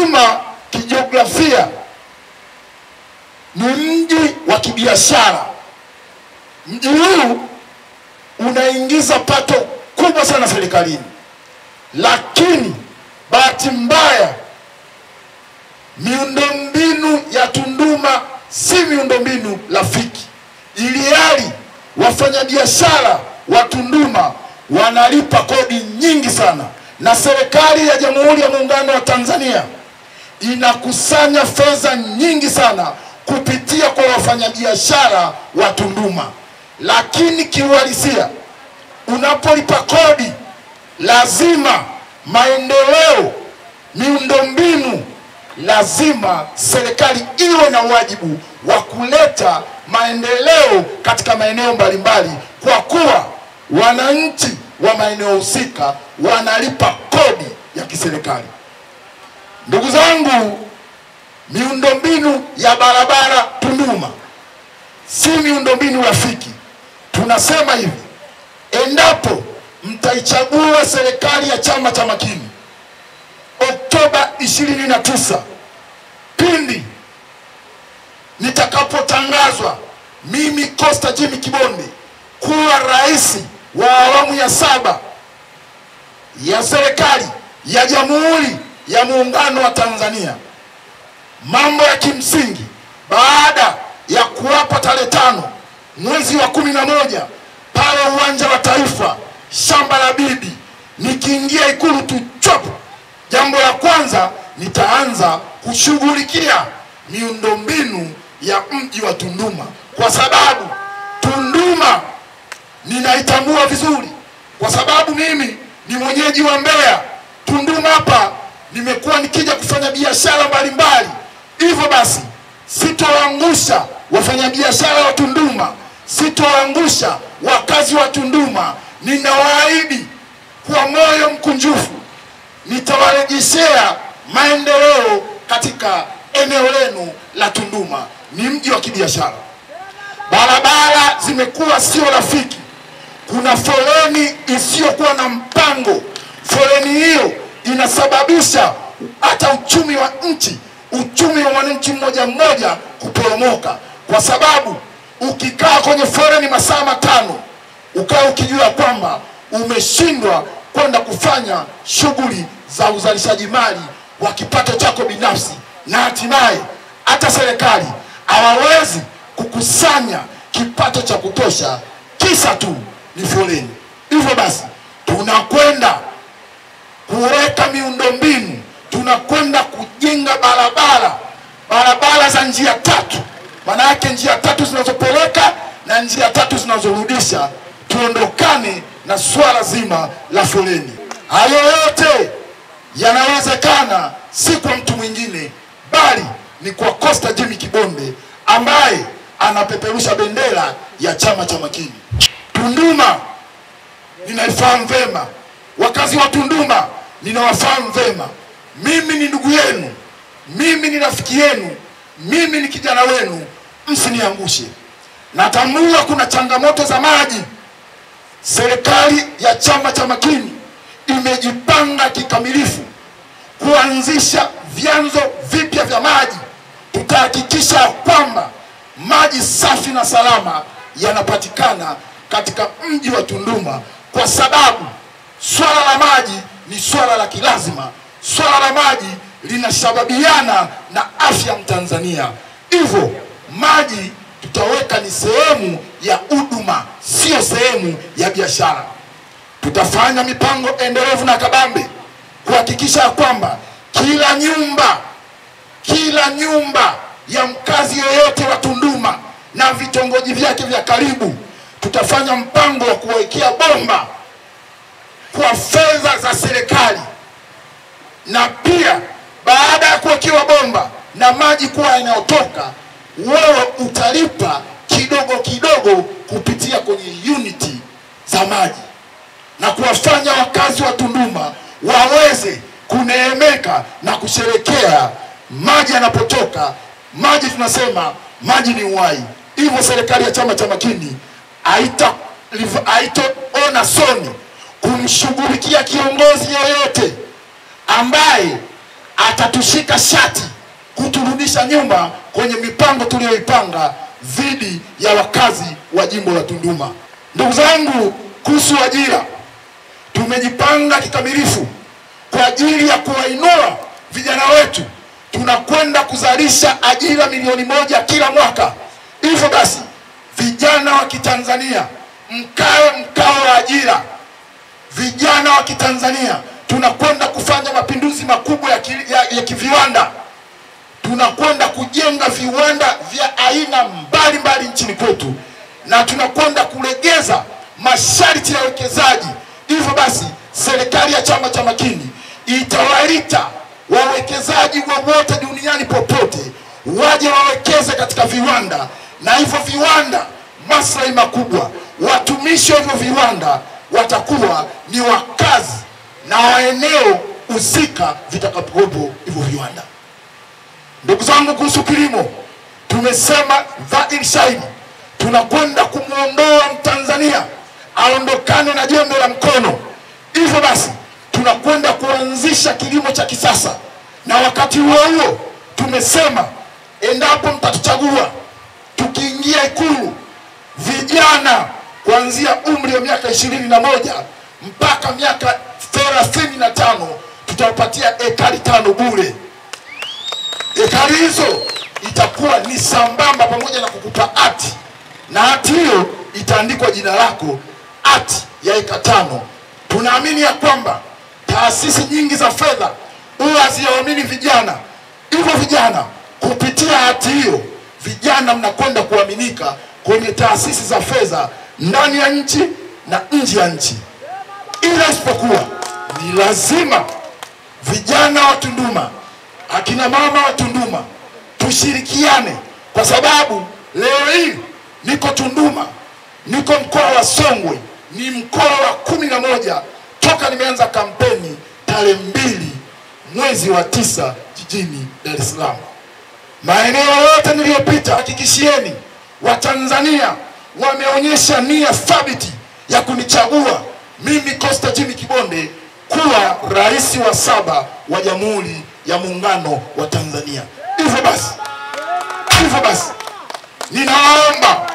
Tunduma kijiografia ni mji wa kibiashara. Mji huu unaingiza pato kubwa sana serikalini, lakini bahati mbaya miundombinu ya Tunduma si miundombinu rafiki, ilihali wafanyabiashara wa Tunduma wanalipa kodi nyingi sana, na serikali ya Jamhuri ya Muungano wa Tanzania inakusanya fedha nyingi sana kupitia kwa wafanyabiashara wa Tunduma. Lakini kiuhalisia, unapolipa kodi, lazima maendeleo, miundombinu, lazima serikali iwe na wajibu wa kuleta maendeleo katika maeneo mbalimbali, kwa kuwa wananchi wa maeneo husika wanalipa kodi ya kiserikali. Ndugu zangu, miundombinu ya barabara Tunduma si miundombinu rafiki. Tunasema hivi, endapo mtaichagua serikali ya Chama cha Makini Oktoba 29, pindi nitakapotangazwa mimi Costa Jimmy Kibonde kuwa rais wa awamu ya 7 ya serikali ya Jamhuri ya Muungano wa Tanzania, mambo ya kimsingi baada ya kuwapa tarehe 5 mwezi wa 11 pale uwanja wa Taifa, shamba la bibi, nikiingia Ikulu tu chop, jambo la kwanza nitaanza kushughulikia miundombinu ya mji wa Tunduma, kwa sababu Tunduma ninaitambua vizuri, kwa sababu mimi ni mwenyeji wa Mbeya. Tunduma hapa nimekuwa nikija kufanya biashara mbalimbali. Hivyo basi sitoangusha wafanyabiashara wa Tunduma, sitoangusha wakazi wa Tunduma. Ninawaahidi kwa moyo mkunjufu nitawarejeshea maendeleo katika eneo lenu la Tunduma. Ni mji wa kibiashara. Barabara zimekuwa sio rafiki. Kuna foleni isiyokuwa na mpango. Foleni hiyo inasababisha hata uchumi wa nchi, uchumi wa mwananchi mmoja mmoja kuporomoka, kwa sababu ukikaa kwenye foleni masaa 5 ukaa ukijua kwamba umeshindwa kwenda kufanya shughuli za uzalishaji mali wa kipato chako binafsi, na hatimaye hata serikali hawawezi kukusanya kipato cha kutosha, kisa tu ni foleni. Hivyo basi tunakwenda kuweka miundombinu, tunakwenda kujenga barabara za njia 3. Maana yake njia 3 zinazopeleka na njia 3 zinazorudisha. Tuondokane na swala zima la foleni. Hayo yote yanawezekana si kwa mtu mwingine, bali ni kwa Costa Jimmy Kibonde ambaye anapeperusha bendera ya Chama cha Makini. Tunduma ninaifahamu vema, wakazi wa Tunduma ninawafahamu vema. Mimi ni ndugu yenu, mimi ni rafiki yenu, mimi ni kijana wenu, msiniangushe. Natambua kuna changamoto za maji. Serikali ya Chama cha Makini imejipanga kikamilifu kuanzisha vyanzo vipya vya maji. Tutahakikisha kwamba maji safi na salama yanapatikana katika mji wa Tunduma, kwa sababu swala la maji ni swala la kilazima. Swala la maji linashababiana na afya Mtanzania. Hivyo maji tutaweka ni sehemu ya huduma, sio sehemu ya biashara. Tutafanya mipango endelevu na kabambe kuhakikisha kwamba kila nyumba ya mkazi yoyote wa Tunduma na vitongoji vyake vya karibu, tutafanya mpango wa kuwekea bomba kwa fedha za serikali. Na pia baada ya kuwekewa bomba na maji kuwa yanayotoka, wewe utalipa kidogo kidogo kupitia kwenye uniti za maji, na kuwafanya wakazi wa Tunduma waweze kuneemeka na kusherekea maji yanapotoka. Maji, tunasema maji ni uhai. Hivyo serikali ya Chama cha Makini haitaona soni kumshughulikia kiongozi yoyote ambaye atatushika shati kuturudisha nyuma kwenye mipango tuliyoipanga dhidi ya wakazi wa jimbo la Tunduma. Ndugu zangu, kuhusu ajira, tumejipanga kikamilifu kwa ajili ya kuwainua vijana wetu. Tunakwenda kuzalisha ajira milioni 1 kila mwaka. Hivyo basi, vijana wa Kitanzania, mkae mkao wa ajira. Vijana wa Kitanzania, tunakwenda kufanya mapinduzi makubwa ya kiviwanda. Tunakwenda kujenga viwanda vya aina mbalimbali nchini kwetu, na tunakwenda kulegeza masharti ya uwekezaji. Hivyo basi, serikali ya Chama cha Makini itawaita wawekezaji wowote duniani popote waje wawekeze katika viwanda, na hivyo viwanda maslahi makubwa. Watumishi wa hivyo viwanda watakuwa ni wakazi na waeneo husika vitakapokuwepo hivyo viwanda. Ndugu zangu, kuhusu kilimo, tumesema dhahiri shahiri tunakwenda kumuondoa Mtanzania aondokane na jembe la mkono. Hivyo basi, tunakwenda kuanzisha kilimo cha kisasa, na wakati huo huo tumesema endapo mtatuchagua tukiingia Ikulu, vijana kuanzia umri wa miaka 21 mpaka miaka 35 tutawapatia ekari 5 bure. Ekari hizo itakuwa ni sambamba pamoja na kukupa hati, na hati hiyo itaandikwa jina lako, hati ya eka 5. Tunaamini ya kwamba taasisi nyingi za fedha huwa haziamini vijana. Hivyo vijana, kupitia hati hiyo, vijana mnakwenda kuaminika kwenye taasisi za fedha ndani ya nchi na nje ya nchi. Ila isipokuwa ni lazima vijana wa Tunduma, akina mama wa Tunduma, tushirikiane, kwa sababu leo hii niko Tunduma, niko mkoa wa Songwe, ni mkoa wa 11 toka nimeanza kampeni tarehe 2 mwezi wa 9 jijini Dar es Salaam. Maeneo yote niliyopita, hakikishieni Watanzania wameonyesha nia thabiti ya kunichagua mimi Costa Jimmy Kibonde kuwa rais wa 7 wa Jamhuri ya Muungano wa Tanzania. Hivyo basi ninaomba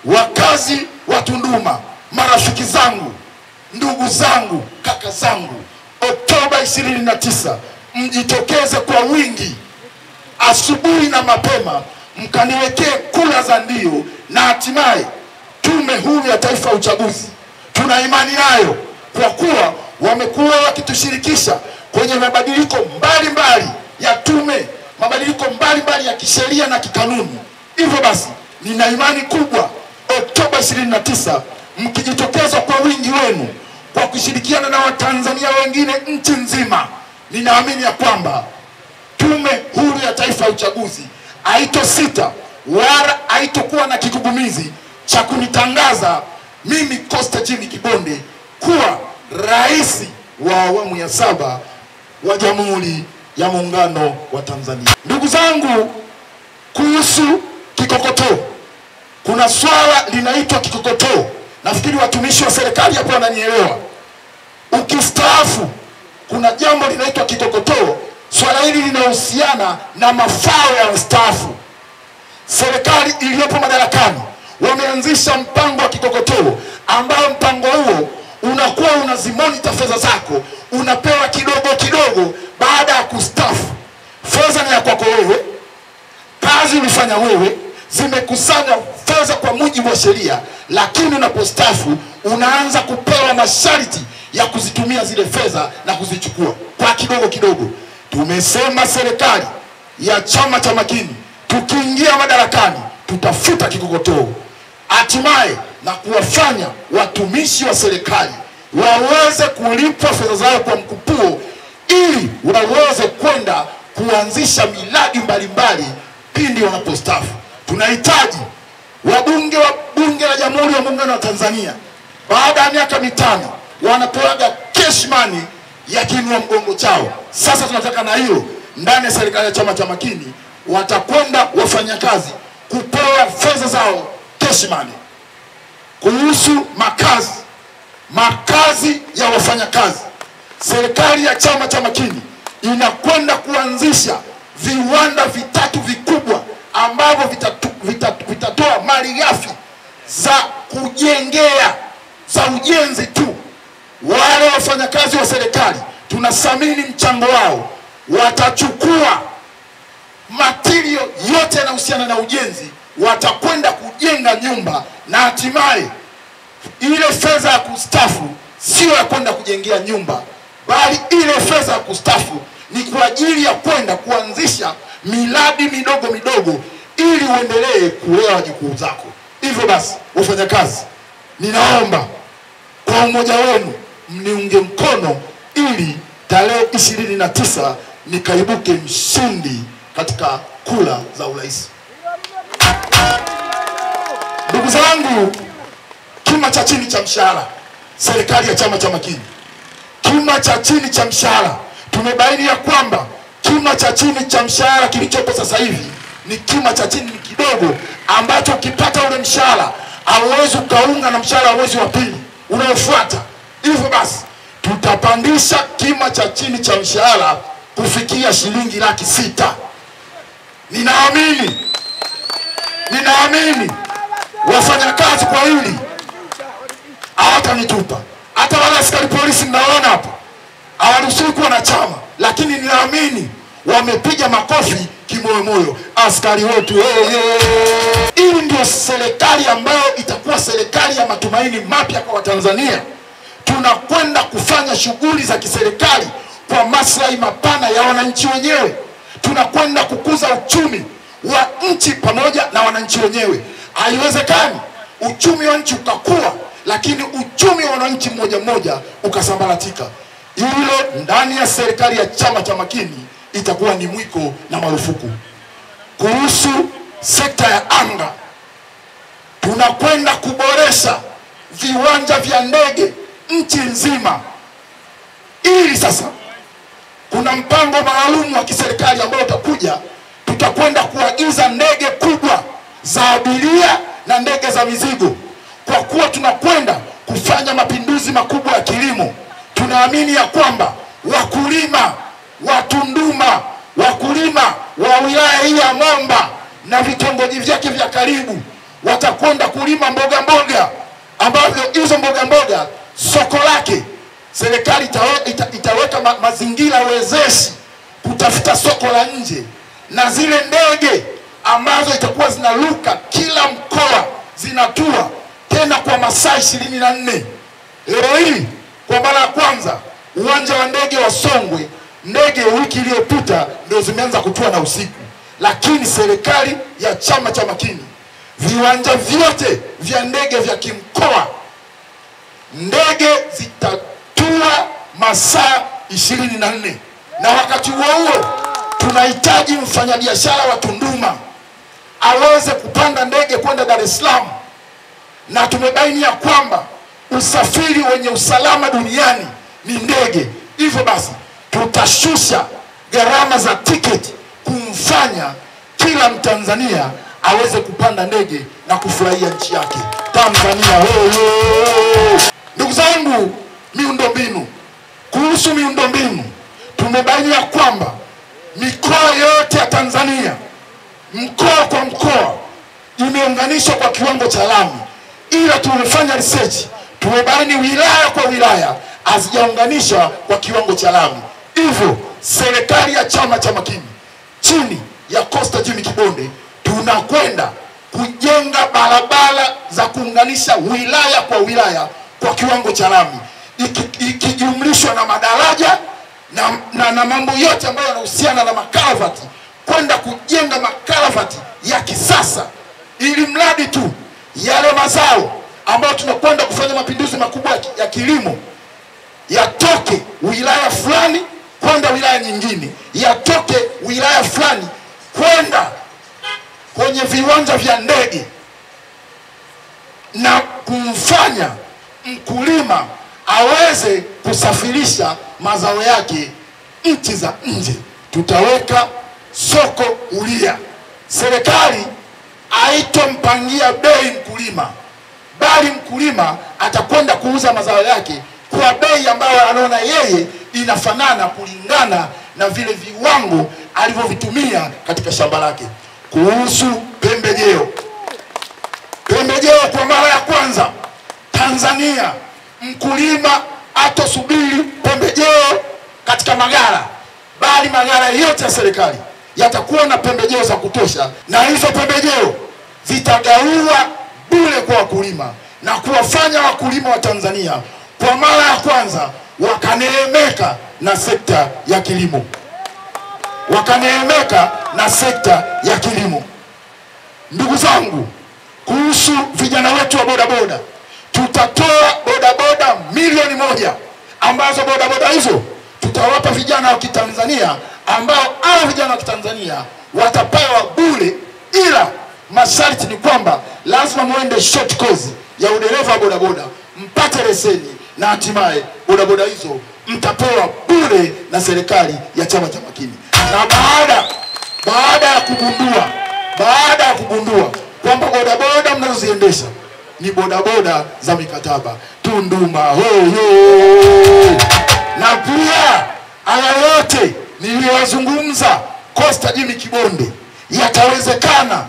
wakazi wa Tunduma, marafiki zangu, ndugu zangu, kaka zangu, Oktoba 29 mjitokeze kwa wingi asubuhi na mapema, mkaniwekee kura za ndio, na hatimaye Tume Huru ya Taifa ya Uchaguzi tuna imani nayo, kwa kuwa wamekuwa wakitushirikisha kwenye mabadiliko mbalimbali ya tume, mabadiliko mbalimbali ya kisheria na kikanuni. Hivyo basi, nina imani kubwa Oktoba 29 mkijitokeza kwa wingi wenu kwa kushirikiana na Watanzania wengine nchi nzima, ninaamini ya kwamba Tume Huru ya Taifa ya Uchaguzi haitosita wala haitokuwa na kigugumizi cha kunitangaza mimi Costa Jimmy Kibonde kuwa rais wa awamu ya 7 wa Jamhuri ya Muungano wa Tanzania. Ndugu zangu, kuhusu kikokotoo, kuna swala linaitwa kikokotoo. Nafikiri watumishi wa serikali hapo wananielewa. Ukistaafu kuna jambo linaitwa kikokotoo. Swala hili linahusiana na mafao ya wastaafu. Serikali iliyopo madarakani wameanzisha mpango wa kikokotoo, ambao mpango huo unakuwa unazimonita fedha zako, unapewa kidogo kidogo baada ya kustaafu. Fedha ni ya kwako wewe, kazi ulifanya wewe, zimekusanya fedha kwa mujibu wa sheria, lakini unapostaafu unaanza kupewa masharti ya kuzitumia zile fedha na kuzichukua kwa kidogo kidogo. Tumesema serikali ya Chama cha Makini tukiingia madarakani tutafuta kikokotoo, hatimaye na kuwafanya watumishi wa serikali waweze kulipwa fedha zao kwa mkupuo, ili waweze kwenda kuanzisha miradi mbalimbali pindi wanapostaafu. Tunahitaji wabunge wa Bunge la Jamhuri ya Muungano wa Tanzania, baada ya miaka 5 wanapewaga cash money ya kiinua mgongo chao. Sasa tunataka na hiyo ndani ya serikali ya Chama cha Makini watakwenda wafanyakazi kupewa fedha zao cash money. Kuhusu makazi ya wafanyakazi, serikali ya Chama cha Makini inakwenda kuanzisha viwanda vitatu vikubwa ambavyo vitatoa malighafi za kujengea, za ujenzi tu. Wale wafanyakazi wa serikali tunathamini mchango wao, watachukua material yote yanayohusiana na ujenzi, watakwenda kujenga nyumba, na hatimaye ile fedha ya kustafu sio ya kwenda kujengea nyumba, bali ile fedha ya kustafu ni kwa ajili ya kwenda kuanzisha miradi midogo midogo ili uendelee kulea wajukuu zako. Hivyo basi, wafanyakazi, ninaomba kwa umoja wenu mniunge mkono ili tarehe 29 nikaibuke mshindi katika kura za urais. Ndugu zangu, kima cha chini cha mshahara, serikali ya Chama cha Makini, kima cha chini cha mshahara, tumebaini ya kwamba kima cha chini cha mshahara kilichopo sasa hivi ni kima cha chini kidogo, ambacho ukipata ule mshahara hauwezi ukaunga na mshahara wa mwezi wa pili unaofuata. Hivyo basi tutapandisha kima cha chini cha mshahara kufikia shilingi 600,000. Ninaamini wafanyakazi kwa hili hawatanitupa. Hata wale askari polisi mnaona hapa hawaruhusiwi kuwa na chama, lakini ninaamini wamepiga makofi kimoyomoyo askari wetu. Hii ndio serikali ambayo itakuwa serikali ya matumaini mapya kwa Watanzania. Tunakwenda kufanya shughuli za kiserikali kwa maslahi mapana ya wananchi wenyewe. Tunakwenda kukuza uchumi wa nchi pamoja na wananchi wenyewe. Haiwezekani uchumi wa nchi ukakua lakini uchumi wa wananchi mmoja mmoja ukasambaratika. Hilo ndani ya serikali ya Chama cha Makini itakuwa ni mwiko na marufuku. Kuhusu sekta ya anga, tunakwenda kuboresha viwanja vya ndege nchi nzima. Ili sasa kuna mpango maalum wa kiserikali ambao utakuja, tutakwenda kuagiza ndege kubwa za abiria na ndege za mizigo. Kwa kuwa tunakwenda kufanya mapinduzi makubwa ya kilimo, tunaamini ya kwamba wakulima wa Tunduma, wakulima wa wilaya hii ya Momba na vitongoji vyake vya karibu watakwenda kulima mboga ambavyo hizo mboga soko lake serikali itaweka mazingira wezeshi kutafuta soko la nje, na zile ndege ambazo itakuwa zinaruka kila mkoa zinatua tena kwa masaa 24. Leo hii kwa mara ya kwanza uwanja wa ndege wa Songwe, ndege wiki iliyopita ndio zimeanza kutua na usiku, lakini serikali ya Chama cha Makini viwanja vyote vya ndege vya kimkoa ndege zitatua masaa 24. Na wakati huo tunahitaji mfanyabiashara wa Tunduma aweze kupanda ndege kwenda Dar es Salaam, na tumebaini ya kwamba usafiri wenye usalama duniani ni ndege. Hivyo basi tutashusha gharama za tiketi kumfanya kila Mtanzania aweze kupanda ndege na kufurahia nchi yake Tanzania. Ndugu zangu, miundombinu. Kuhusu miundombinu, tumebaini ya kwamba mikoa yote ya Tanzania, mkoa kwa mkoa, imeunganishwa kwa kiwango cha lami, ila tumefanya research, tumebaini wilaya kwa wilaya hazijaunganishwa kwa kiwango cha lami. Hivyo serikali ya Chama cha Makini chini ya Costa Jimmy Kibonde tunakwenda kujenga barabara za kuunganisha wilaya kwa wilaya kwa kiwango cha lami, ikijumlishwa na madaraja na mambo yote ambayo yanahusiana na makaravati, kwenda kujenga makaravati ya kisasa, ili mradi tu yale mazao ambayo tunakwenda kufanya mapinduzi makubwa ya kilimo yatoke wilaya fulani kwenda wilaya nyingine, yatoke wilaya fulani kwenda kwenye viwanja vya ndege, na kumfanya mkulima aweze kusafirisha mazao yake nchi za nje. Tutaweka soko huria. Serikali haitompangia bei mkulima, bali mkulima atakwenda kuuza mazao yake kwa bei ambayo anaona yeye inafanana kulingana na vile viwango alivyovitumia katika shamba lake. Kuhusu pembejeo, kwa mara ya kwanza Tanzania mkulima atosubiri pembejeo katika maghala, bali maghala yote ya serikali yatakuwa na pembejeo za kutosha, na hizo pembejeo zitagawiwa bure kwa wakulima na kuwafanya wakulima wa Tanzania kwa mara ya kwanza wakaneemeka na sekta ya kilimo. Ndugu zangu, kuhusu vijana wetu wa bodaboda, tutatoa bodaboda milioni 1 ambazo bodaboda hizo tutawapa vijana wa Kitanzania, ambao hao vijana wa Kitanzania watapewa bure, ila masharti ni kwamba lazima muende short course ya udereva wa bodaboda mpate leseni, na hatimaye bodaboda hizo mtapewa bure na serikali ya Chama cha Makini. Na baada ya kugundua kwamba bodaboda mnazoziendesha ni bodaboda za mikataba, Tunduma hoyo. Na pia haya yote niliyozungumza Costa Jimmy Kibonde yatawezekana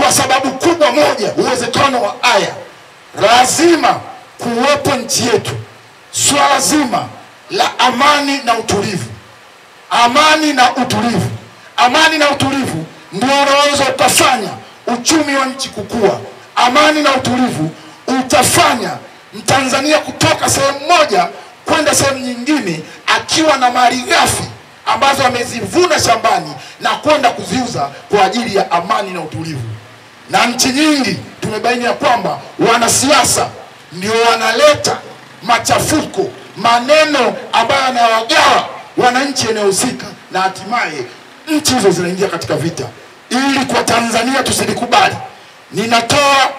kwa sababu kubwa moja. Uwezekano wa haya, lazima kuwepo nchi yetu swala zima la amani na utulivu. Amani na utulivu ndio unaweza ukafanya uchumi wa nchi kukua. Amani na utulivu utafanya Mtanzania kutoka sehemu moja kwenda sehemu nyingine akiwa na malighafi ambazo amezivuna shambani na kwenda kuziuza kwa ajili ya amani na utulivu. Na nchi nyingi tumebaini ya kwamba wanasiasa ndio wanaleta machafuko, maneno ambayo yanawagawa wananchi enehusika, na hatimaye nchi hizo zinaingia katika vita. Ili kwa Tanzania tusilikubali, ninatoa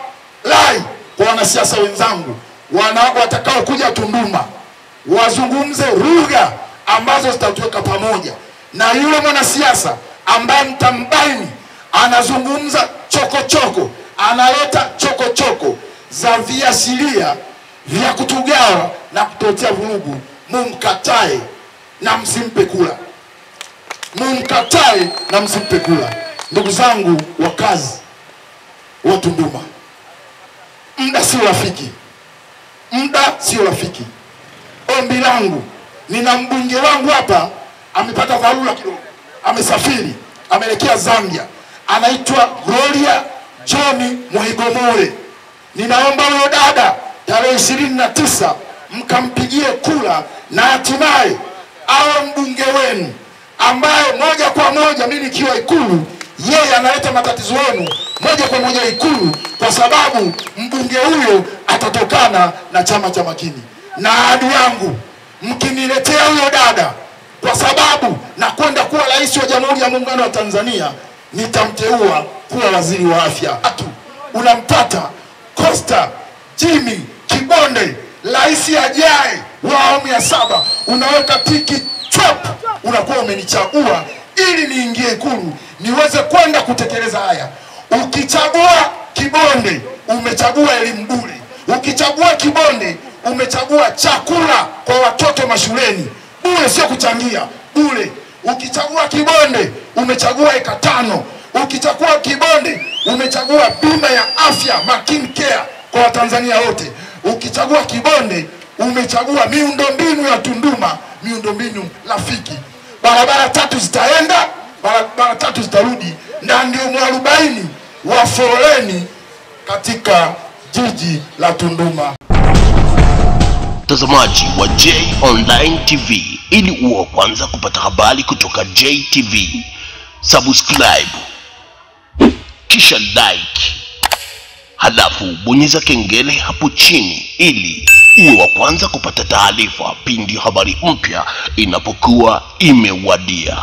rai kwa wanasiasa wenzangu watakao kuja Tunduma, wazungumze lugha ambazo zitatuweka pamoja. Na yule mwanasiasa ambaye mtambaini anazungumza chokochoko, analeta chokochoko za viashiria vya kutugawa na kutotea vurugu, mumkatae na msimpe kula. Ndugu zangu wakazi wa Tunduma, muda sio rafiki. Ombi langu, nina mbunge wangu hapa amepata dharura kidogo, amesafiri, ameelekea Zambia, anaitwa Gloria John Muhigomole. Ninaomba huyo dada tarehe 29 mkampigie kula, na hatimaye awe mbunge wenu, ambaye moja kwa moja mimi nikiwa Ikulu, yeye analeta matatizo yenu moja kwa moja Ikulu, kwa sababu mbunge huyo atatokana na Chama cha Makini. Na ahadi yangu, mkiniletea huyo dada, kwa sababu na kwenda kuwa rais wa Jamhuri ya Muungano wa Tanzania, nitamteua kuwa waziri wa afya. Unampata Costa Jimmy Kibonde, rais ajaye wa awamu ya 7, unaweka tiki chop, unakuwa umenichagua ili niingie Ikulu niweze kwenda kutekeleza haya. Ukichagua Kibonde, umechagua elimu bure. Ukichagua Kibonde, umechagua chakula kwa watoto mashuleni bure, sio kuchangia, bure. Ukichagua Kibonde, umechagua eka 5. Ukichagua Kibonde, umechagua bima ya afya Makini Care kwa Watanzania wote. Ukichagua Kibonde, umechagua miundombinu ya Tunduma, miundombinu rafiki. Barabara 3 zitaenda, barabara 3 zitarudi, na ndio mwarobaini wa foleni katika jiji la Tunduma. Mtazamaji wa J Online TV, ili uwe kwanza kupata habari kutoka JTV, subscribe kisha like, halafu bonyeza kengele hapo chini ili uwe wa kwanza kupata taarifa pindi habari mpya inapokuwa imewadia.